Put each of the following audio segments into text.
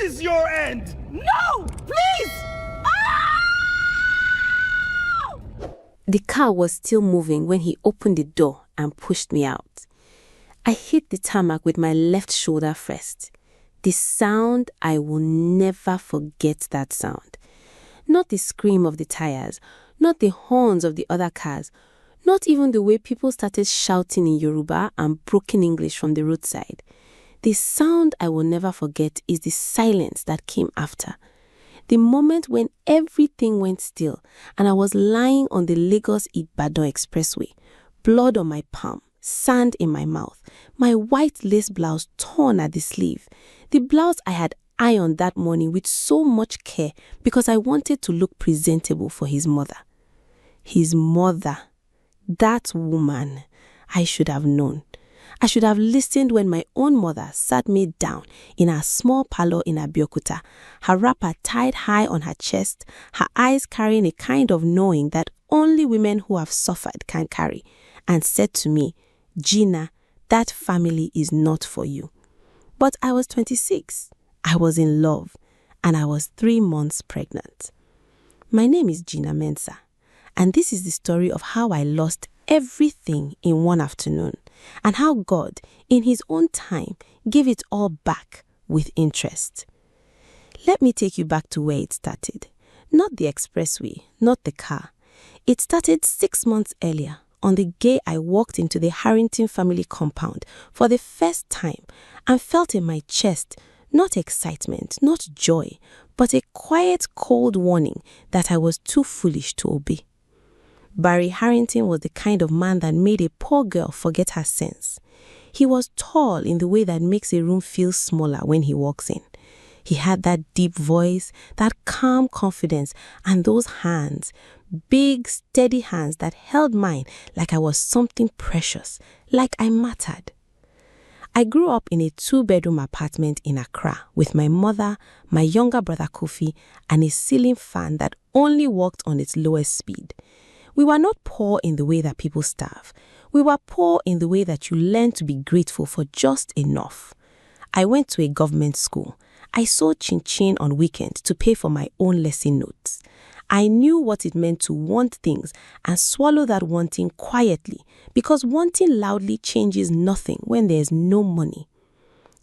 is your end! No! Please! Ah! The car was still moving when he opened the door and pushed me out. I hit the tarmac with my left shoulder first. The sound, I will never forget that sound. Not the scream of the tires, not the horns of the other cars, not even the way people started shouting in Yoruba and broken English from the roadside. The sound I will never forget is the silence that came after. The moment when everything went still and I was lying on the Lagos-Ibadan Expressway, blood on my palm, sand in my mouth, my white lace blouse torn at the sleeve, the blouse I had ironed that morning with so much care because I wanted to look presentable for his mother. His mother, that woman, I should have known. I should have listened when my own mother sat me down in her small parlor in Abeokuta, her wrapper tied high on her chest, her eyes carrying a kind of knowing that only women who have suffered can carry, and said to me, "Gina, that family is not for you." But I was 26, I was in love, and I was 3 months pregnant. My name is Gina Mensah, and this is the story of how I lost everything in one afternoon, and how God, in His own time, gave it all back with interest. Let me take you back to where it started. Not the expressway, not the car. It started 6 months earlier, on the day I walked into the Harrington family compound for the first time and felt in my chest not excitement, not joy, but a quiet, cold warning that I was too foolish to obey. Barry Harrington was the kind of man that made a poor girl forget her sense. He was tall in the way that makes a room feel smaller when he walks in. He had that deep voice, that calm confidence, and those hands, big, steady hands that held mine like I was something precious, like I mattered. I grew up in a 2-bedroom apartment in Accra with my mother, my younger brother Kofi, and a ceiling fan that only worked on its lowest speed. We were not poor in the way that people starve. We were poor in the way that you learn to be grateful for just enough. I went to a government school. I sold chin-chin on weekends to pay for my own lesson notes. I knew what it meant to want things and swallow that wanting quietly, because wanting loudly changes nothing when there's no money.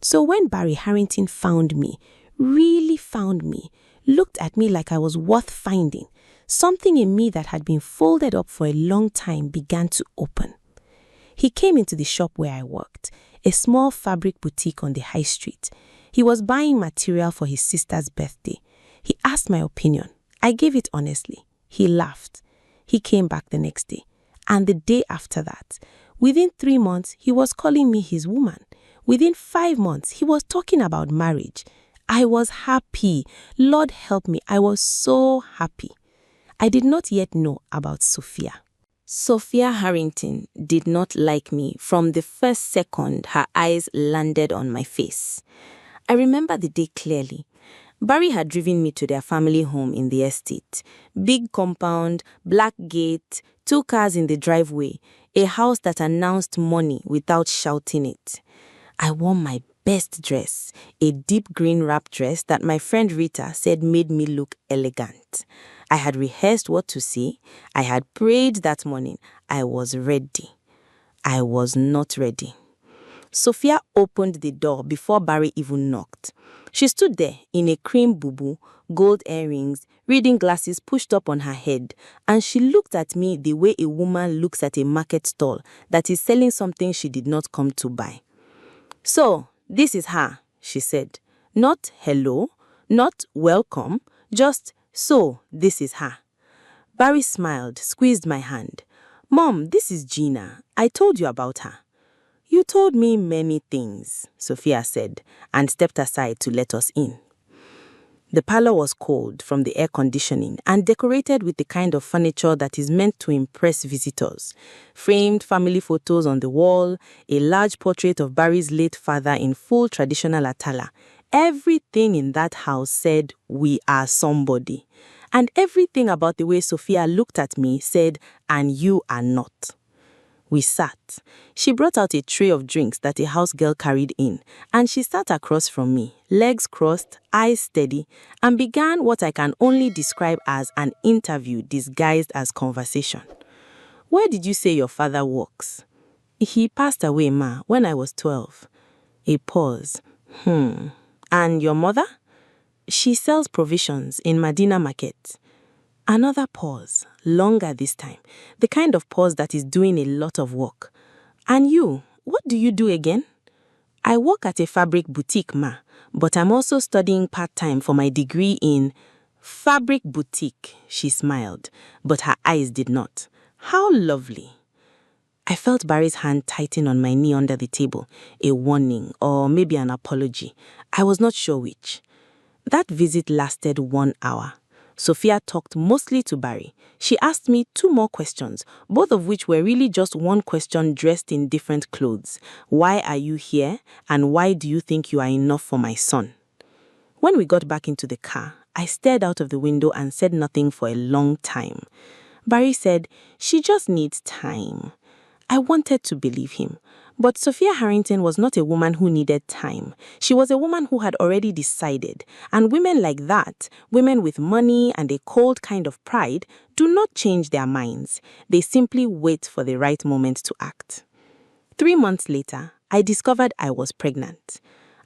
So when Barry Harrington found me, really found me, looked at me like I was worth finding, something in me that had been folded up for a long time began to open. He came into the shop where I worked, a small fabric boutique on the high street. He was buying material for his sister's birthday. He asked my opinion. I gave it honestly. He laughed. He came back the next day. And the day after that. Within 3 months, he was calling me his woman. Within 5 months, he was talking about marriage. I was happy. Lord help me, I was so happy. I did not yet know about Sophia. Sophia Harrington did not like me from the first second her eyes landed on my face. I remember the day clearly. Barry had driven me to their family home in the estate. Big compound, black gate, 2 cars in the driveway, a house that announced money without shouting it. I wore my best dress, a deep green wrap dress that my friend Rita said made me look elegant. I had rehearsed what to say. I had prayed that morning. I was ready. I was not ready. Sophia opened the door before Barry even knocked. She stood there in a cream bubu, gold earrings, reading glasses pushed up on her head, and she looked at me the way a woman looks at a market stall that is selling something she did not come to buy. "So, this is her," she said. Not hello, not welcome, just "so, this is her." Barry smiled, squeezed my hand. "Mom, this is Gina. I told you about her." "You told me many things," Sophia said, and stepped aside to let us in. The parlor was cold from the air conditioning and decorated with the kind of furniture that is meant to impress visitors. Framed family photos on the wall, a large portrait of Barry's late father in full traditional atala. Everything in that house said, "We are somebody." And everything about the way Sophia looked at me said, "And you are not." We sat. She brought out a tray of drinks that a house girl carried in, and she sat across from me, legs crossed, eyes steady, and began what I can only describe as an interview disguised as conversation. Where did you say your father works? He passed away, ma, when I was 12. A pause. And your mother? She sells provisions in Medina Market. Another pause, longer this time, the kind of pause that is doing a lot of work. And you, what do you do again? I work at a fabric boutique, ma, but I'm also studying part-time for my degree in fabric boutique, she smiled, but her eyes did not. How lovely. I felt Barry's hand tighten on my knee under the table, a warning or maybe an apology. I was not sure which. That visit lasted 1 hour. Sophia talked mostly to Barry. She asked me 2 more questions, both of which were really just one question dressed in different clothes. Why are you here? And why do you think you are enough for my son? When we got back into the car, I stared out of the window and said nothing for a long time. Barry said, she just needs time. I wanted to believe him. But Sophia Harrington was not a woman who needed time. She was a woman who had already decided. And women like that, women with money and a cold kind of pride, do not change their minds. They simply wait for the right moment to act. 3 months later, I discovered I was pregnant.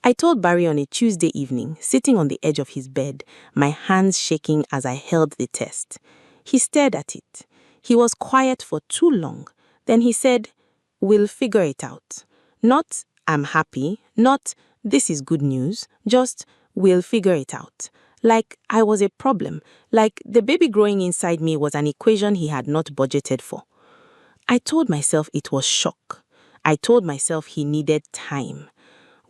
I told Barry on a Tuesday evening, sitting on the edge of his bed, my hands shaking as I held the test. He stared at it. He was quiet for too long. Then he said, we'll figure it out. Not, I'm happy, not, this is good news, just, we'll figure it out. Like I was a problem, like the baby growing inside me was an equation he had not budgeted for. I told myself it was shock. I told myself he needed time.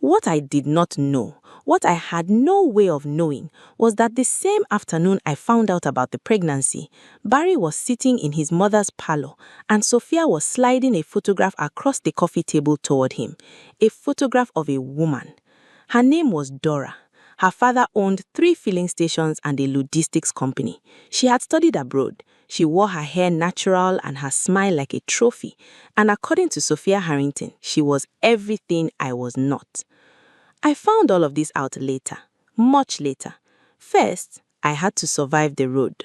What I did not know, what I had no way of knowing, was that the same afternoon I found out about the pregnancy, Barry was sitting in his mother's parlor and Sophia was sliding a photograph across the coffee table toward him, a photograph of a woman. Her name was Dora. Her father owned 3 filling stations and a logistics company. She had studied abroad. She wore her hair natural and her smile like a trophy. And according to Sophia Harrington, she was everything I was not. I found all of this out later, much later. First, I had to survive the road.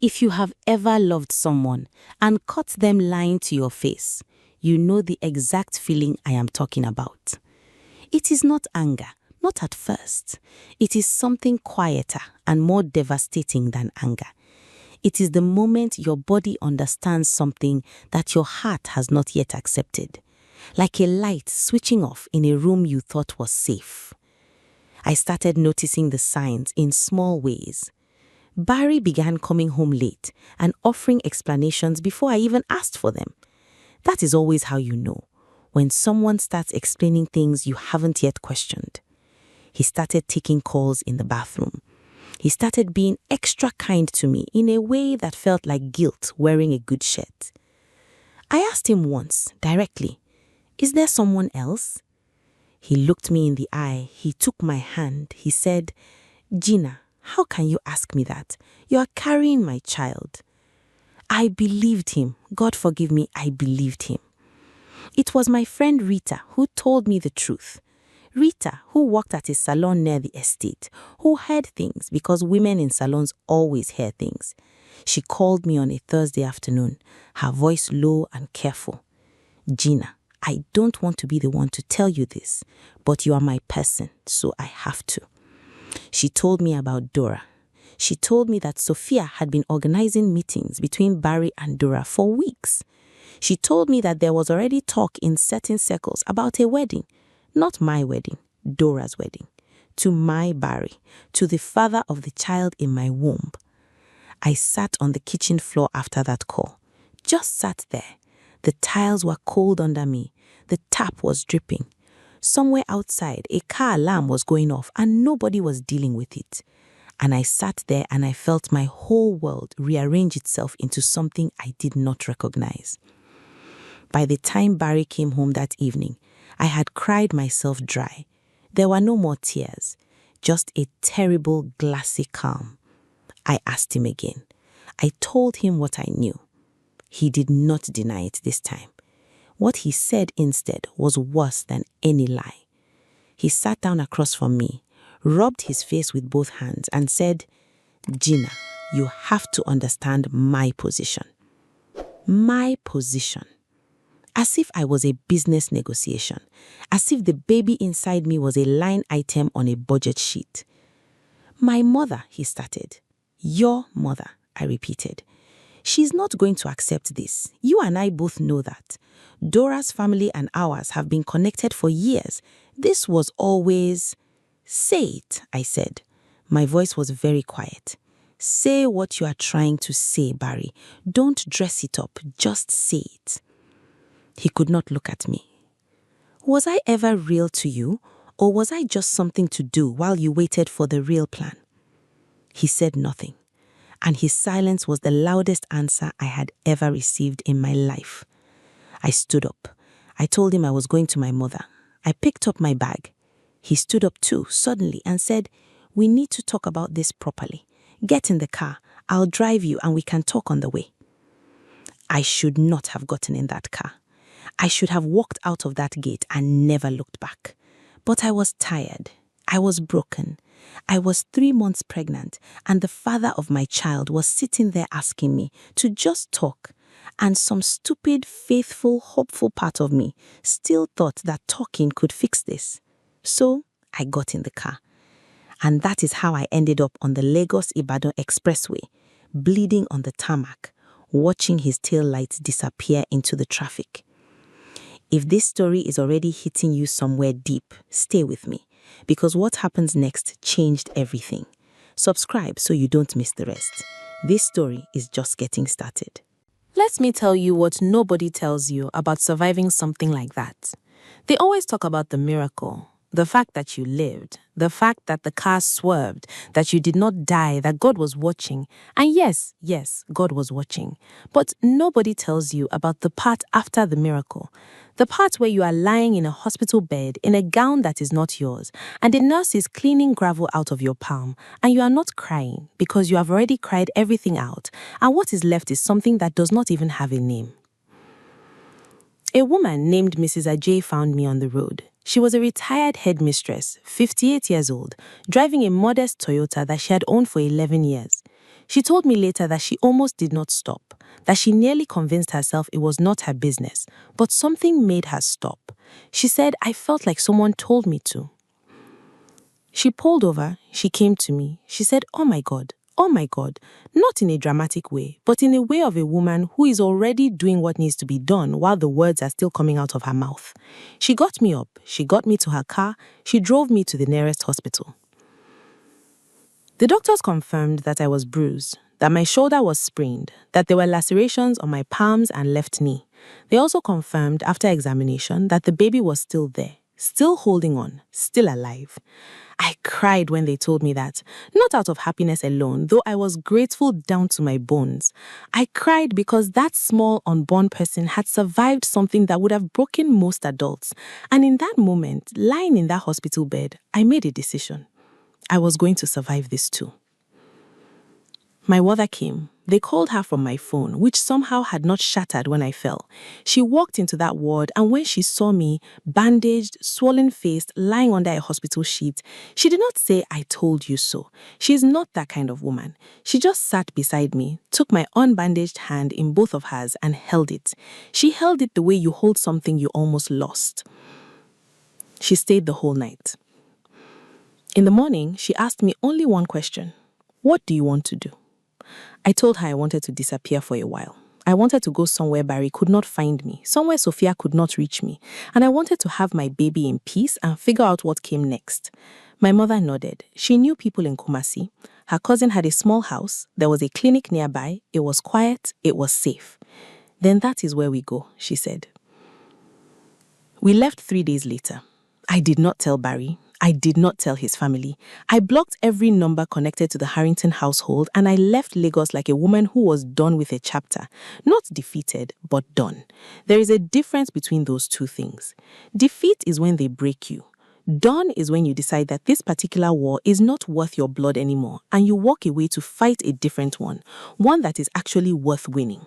If you have ever loved someone and caught them lying to your face, you know the exact feeling I am talking about. It is not anger, not at first. It is something quieter and more devastating than anger. It is the moment your body understands something that your heart has not yet accepted. Like a light switching off in a room you thought was safe. I started noticing the signs in small ways. Barry began coming home late and offering explanations before I even asked for them. That is always how you know, when someone starts explaining things you haven't yet questioned. He started taking calls in the bathroom. He started being extra kind to me in a way that felt like guilt wearing a good shirt. I asked him once, directly, is there someone else? He looked me in the eye. He took my hand. He said, Gina, how can you ask me that? You are carrying my child. I believed him. God forgive me, I believed him. It was my friend Rita who told me the truth. Rita, who worked at a salon near the estate, who heard things because women in salons always hear things. She called me on a Thursday afternoon, her voice low and careful. Gina, I don't want to be the one to tell you this, but you are my person, so I have to. She told me about Dora. She told me that Sophia had been organizing meetings between Barry and Dora for weeks. She told me that there was already talk in certain circles about a wedding, not my wedding, Dora's wedding, to my Barry, to the father of the child in my womb. I sat on the kitchen floor after that call, just sat there. The tiles were cold under me. The tap was dripping. Somewhere outside, a car alarm was going off and nobody was dealing with it. And I sat there and I felt my whole world rearrange itself into something I did not recognize. By the time Barry came home that evening, I had cried myself dry. There were no more tears, just a terrible glassy calm. I asked him again. I told him what I knew. He did not deny it this time. What he said instead was worse than any lie. He sat down across from me, rubbed his face with both hands, and said, "Gina, you have to understand my position." My position. As if I was a business negotiation. As if the baby inside me was a line item on a budget sheet. "My mother," he started. "Your mother," I repeated. "She's not going to accept this. You and I both know that. Dora's family and ours have been connected for years. This was always..." "Say it," I said. My voice was very quiet. "Say what you are trying to say, Barry. Don't dress it up. Just say it." He could not look at me. "Was I ever real to you, or was I just something to do while you waited for the real plan?" He said nothing, and his silence was the loudest answer I had ever received in my life. I stood up. I told him I was going to my mother. I picked up my bag. He stood up too, suddenly, and said, "We need to talk about this properly. Get in the car. I'll drive you and we can talk on the way." I should not have gotten in that car. I should have walked out of that gate and never looked back. But I was tired. I was broken. I was 3 months pregnant, and the father of my child was sitting there asking me to just talk. And some stupid, faithful, hopeful part of me still thought that talking could fix this. So I got in the car. And that is how I ended up on the Lagos-Ibadan Expressway, bleeding on the tarmac, watching his tail lights disappear into the traffic. If this story is already hitting you somewhere deep, stay with me, because what happens next changed everything. Subscribe so you don't miss the rest. This story is just getting started. Let me tell you what nobody tells you about surviving something like that. They always talk about the miracle, the fact that you lived, the fact that the car swerved, that you did not die, that God was watching. And yes, God was watching. But nobody tells you about the part after the miracle. The part where you are lying in a hospital bed in a gown that is not yours, and the nurse is cleaning gravel out of your palm, and you are not crying because you have already cried everything out, and what is left is something that does not even have a name. A woman named Mrs. Ajay found me on the road. She was a retired headmistress, 58 years old, driving a modest Toyota that she had owned for 11 years. She told me later that she almost did not stop, that she nearly convinced herself it was not her business, but something made her stop. She said, "I felt like someone told me to." She pulled over, she came to me. She said, oh my God, not in a dramatic way, but in a way of a woman who is already doing what needs to be done while the words are still coming out of her mouth. She got me up, she got me to her car, she drove me to the nearest hospital. The doctors confirmed that I was bruised, that my shoulder was sprained, that there were lacerations on my palms and left knee. They also confirmed after examination that the baby was still there, still holding on, still alive. I cried when they told me that, not out of happiness alone, though I was grateful down to my bones. I cried because that small unborn person had survived something that would have broken most adults. And in that moment, lying in that hospital bed, I made a decision. I was going to survive this too. My mother came. They called her from my phone, which somehow had not shattered when I fell. She walked into that ward, and when she saw me, bandaged, swollen-faced, lying under a hospital sheet, she did not say, "I told you so." She is not that kind of woman. She just sat beside me, took my unbandaged hand in both of hers, and held it. She held it the way you hold something you almost lost. She stayed the whole night. In the morning, she asked me only one question. "What do you want to do?" I told her I wanted to disappear for a while. I wanted to go somewhere Barry could not find me, somewhere Sophia could not reach me, and I wanted to have my baby in peace and figure out what came next. My mother nodded. She knew people in Kumasi. Her cousin had a small house. There was a clinic nearby. It was quiet. It was safe. "Then that is where we go," she said. We left 3 days later. I did not tell Barry. I did not tell his family. I blocked every number connected to the Harrington household, and I left Lagos like a woman who was done with a chapter. Not defeated, but done. There is a difference between those two things. Defeat is when they break you. Done is when you decide that this particular war is not worth your blood anymore, and you walk away to fight a different one that is actually worth winning.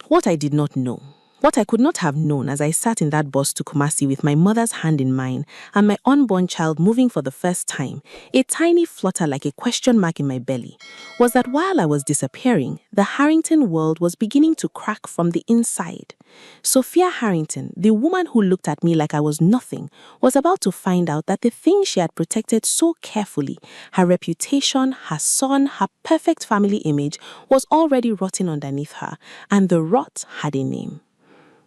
What I did not know What I could not have known as I sat in that bus to Kumasi with my mother's hand in mine and my unborn child moving for the first time, a tiny flutter like a question mark in my belly, was that while I was disappearing, the Harrington world was beginning to crack from the inside. Sophia Harrington, the woman who looked at me like I was nothing, was about to find out that the thing she had protected so carefully, her reputation, her son, her perfect family image, was already rotting underneath her, and the rot had a name.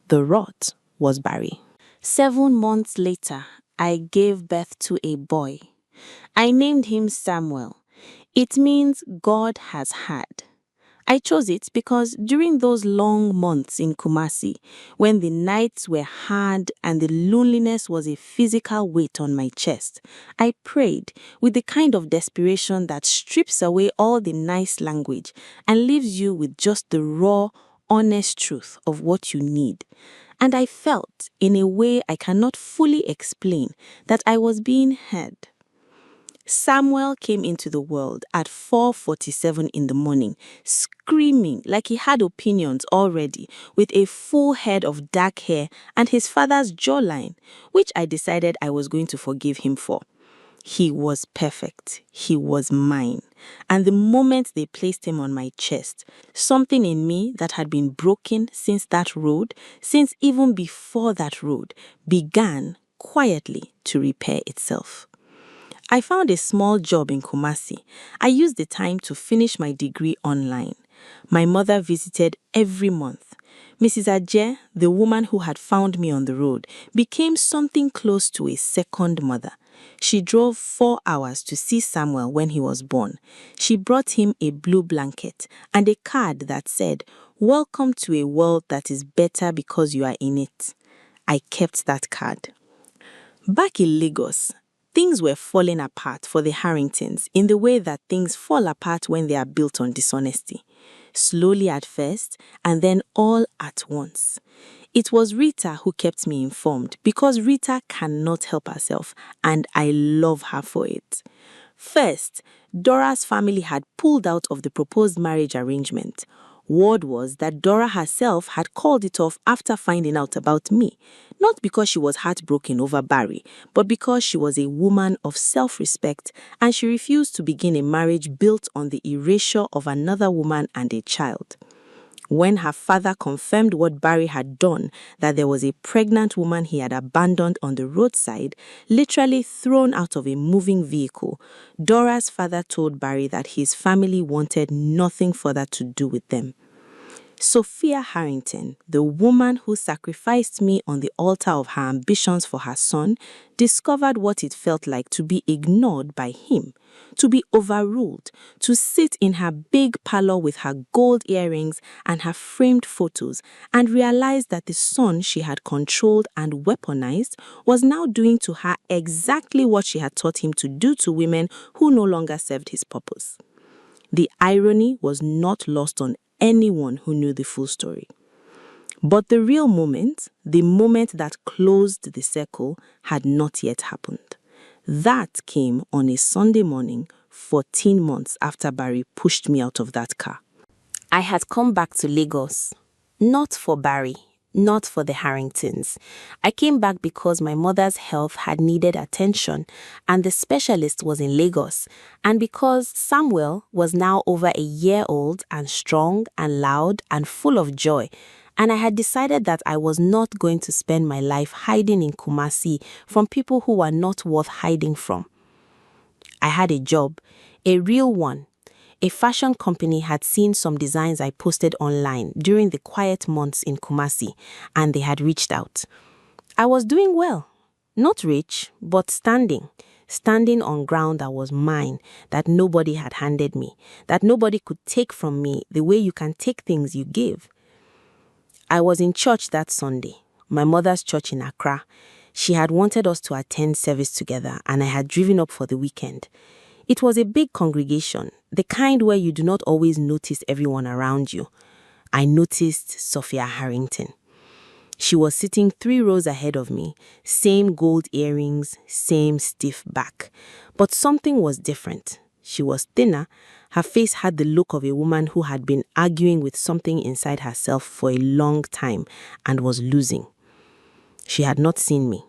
The rot was Barry. 7 months later, I gave birth to a boy. I named him Samuel. It means God has had. I chose it because during those long months in Kumasi, when the nights were hard and the loneliness was a physical weight on my chest, I prayed with the kind of desperation that strips away all the nice language and leaves you with just the raw, honest truth of what you need. And I felt, in a way I cannot fully explain, that I was being heard. Samuel came into the world at 4:47 in the morning, screaming like he had opinions already, with a full head of dark hair and his father's jawline, which I decided I was going to forgive him for. He was perfect. He was mine. And the moment they placed him on my chest, something in me that had been broken since that road, since even before that road, began quietly to repair itself. I found a small job in Kumasi. I used the time to finish my degree online. My mother visited every month. Mrs. Ajay, the woman who had found me on the road, became something close to a second mother. She drove 4 hours to see Samuel when he was born. She brought him a blue blanket and a card that said, "Welcome to a world that is better because you are in it." I kept that card. Back in Lagos, things were falling apart for the Harringtons in the way that things fall apart when they are built on dishonesty. Slowly at first, and then all at once. It was Rita who kept me informed because Rita cannot help herself, and I love her for it. First, Dora's family had pulled out of the proposed marriage arrangement. Word was that Dora herself had called it off after finding out about me, not because she was heartbroken over Barry, but because she was a woman of self-respect and she refused to begin a marriage built on the erasure of another woman and a child. When her father confirmed what Barry had done, that there was a pregnant woman he had abandoned on the roadside, literally thrown out of a moving vehicle, Dora's father told Barry that his family wanted nothing further to do with them. Sophia Harrington, the woman who sacrificed me on the altar of her ambitions for her son, discovered what it felt like to be ignored by him, to be overruled, to sit in her big parlor with her gold earrings and her framed photos, and realized that the son she had controlled and weaponized was now doing to her exactly what she had taught him to do to women who no longer served his purpose. The irony was not lost on anyone who knew the full story. But the real moment, the moment that closed the circle, had not yet happened. That came on a Sunday morning, 14 months after Barry pushed me out of that car. I had come back to Lagos, not for Barry, not for the Harringtons. I came back because my mother's health had needed attention and the specialist was in Lagos, and because Samuel was now over a year old and strong and loud and full of joy, and I had decided that I was not going to spend my life hiding in Kumasi from people who were not worth hiding from. I had a job, a real one. A fashion company had seen some designs I posted online during the quiet months in Kumasi, and they had reached out. I was doing well. Not rich, but standing on ground that was mine, that nobody had handed me, that nobody could take from me the way you can take things you give. I was in church that Sunday, my mother's church in Accra. She had wanted us to attend service together, and I had driven up for the weekend. It was a big congregation, the kind where you do not always notice everyone around you. I noticed Sophia Harrington. She was sitting 3 rows ahead of me, same gold earrings, same stiff back. But something was different. She was thinner. Her face had the look of a woman who had been arguing with something inside herself for a long time and was losing. She had not seen me.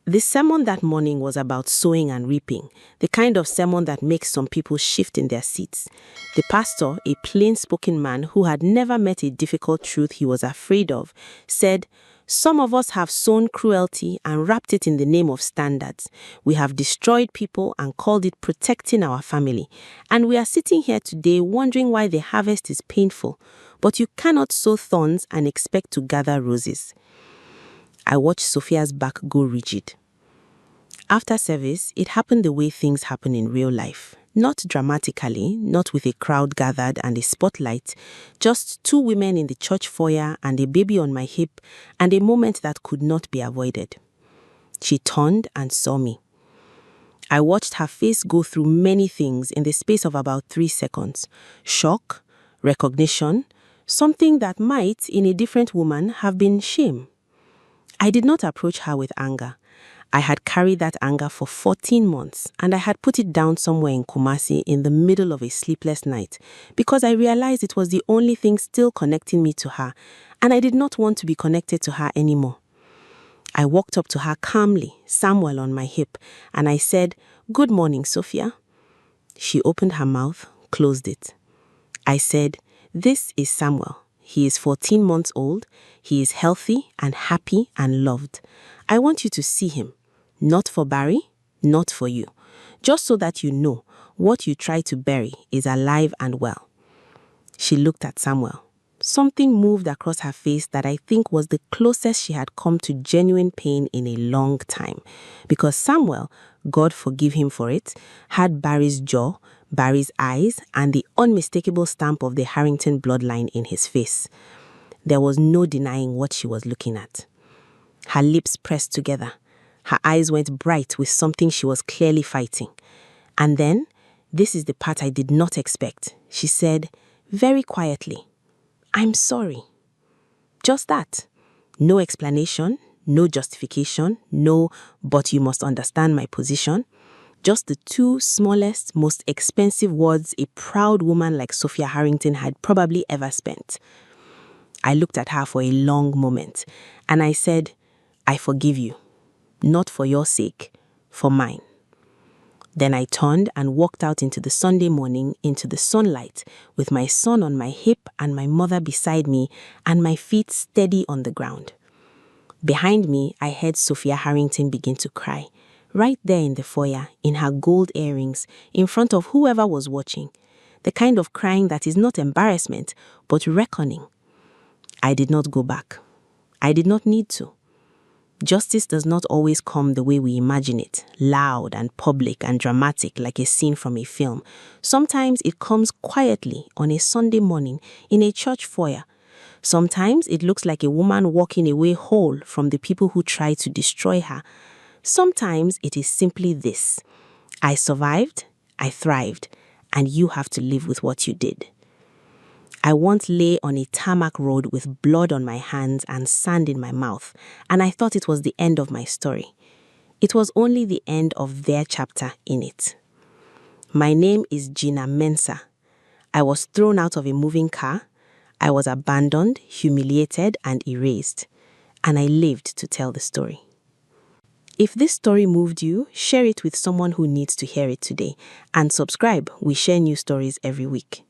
The sermon that morning was about sowing and reaping, the kind of sermon that makes some people shift in their seats. The pastor, a plain-spoken man who had never met a difficult truth he was afraid of, said, "Some of us have sown cruelty and wrapped it in the name of standards. We have destroyed people and called it protecting our family. And we are sitting here today wondering why the harvest is painful. But you cannot sow thorns and expect to gather roses." I watched Sophia's back go rigid. After service, it happened the way things happen in real life. Not dramatically, not with a crowd gathered and a spotlight, just two women in the church foyer and a baby on my hip and a moment that could not be avoided. She turned and saw me. I watched her face go through many things in the space of about 3 seconds. Shock, recognition, something that might, in a different woman, have been shame. I did not approach her with anger. I had carried that anger for 14 months and I had put it down somewhere in Kumasi in the middle of a sleepless night because I realized it was the only thing still connecting me to her and I did not want to be connected to her anymore. I walked up to her calmly, Samuel on my hip, and I said, "Good morning, Sophia." She opened her mouth, closed it. I said, "This is Samuel. He is 14 months old. He is healthy and happy and loved. I want you to see him. Not for Barry, not for you. Just so that you know what you try to bury is alive and well." She looked at Samuel. Something moved across her face that I think was the closest she had come to genuine pain in a long time. Because Samuel, God forgive him for it, had Barry's jaw, Barry's eyes, and the unmistakable stamp of the Harrington bloodline in his face. There was no denying what she was looking at. Her lips pressed together. Her eyes went bright with something she was clearly fighting. And then, this is the part I did not expect, she said, very quietly, "I'm sorry." Just that. No explanation, no justification, no, "but you must understand my position." Just the two smallest, most expensive words a proud woman like Sophia Harrington had probably ever spent. I looked at her for a long moment, and I said, "I forgive you. Not for your sake, for mine." Then I turned and walked out into the Sunday morning, into the sunlight, with my son on my hip and my mother beside me, and my feet steady on the ground. Behind me, I heard Sophia Harrington begin to cry, right there in the foyer, in her gold earrings, in front of whoever was watching. The kind of crying that is not embarrassment, but reckoning. I did not go back. I did not need to. Justice does not always come the way we imagine it, loud and public and dramatic like a scene from a film. Sometimes it comes quietly on a Sunday morning in a church foyer. Sometimes it looks like a woman walking away whole from the people who try to destroy her. Sometimes it is simply this: I survived, I thrived, and you have to live with what you did. I once lay on a tarmac road with blood on my hands and sand in my mouth, and I thought it was the end of my story. It was only the end of their chapter in it. My name is Gina Mensah. I was thrown out of a moving car. I was abandoned, humiliated, and erased. And I lived to tell the story. If this story moved you, share it with someone who needs to hear it today. And subscribe. We share new stories every week.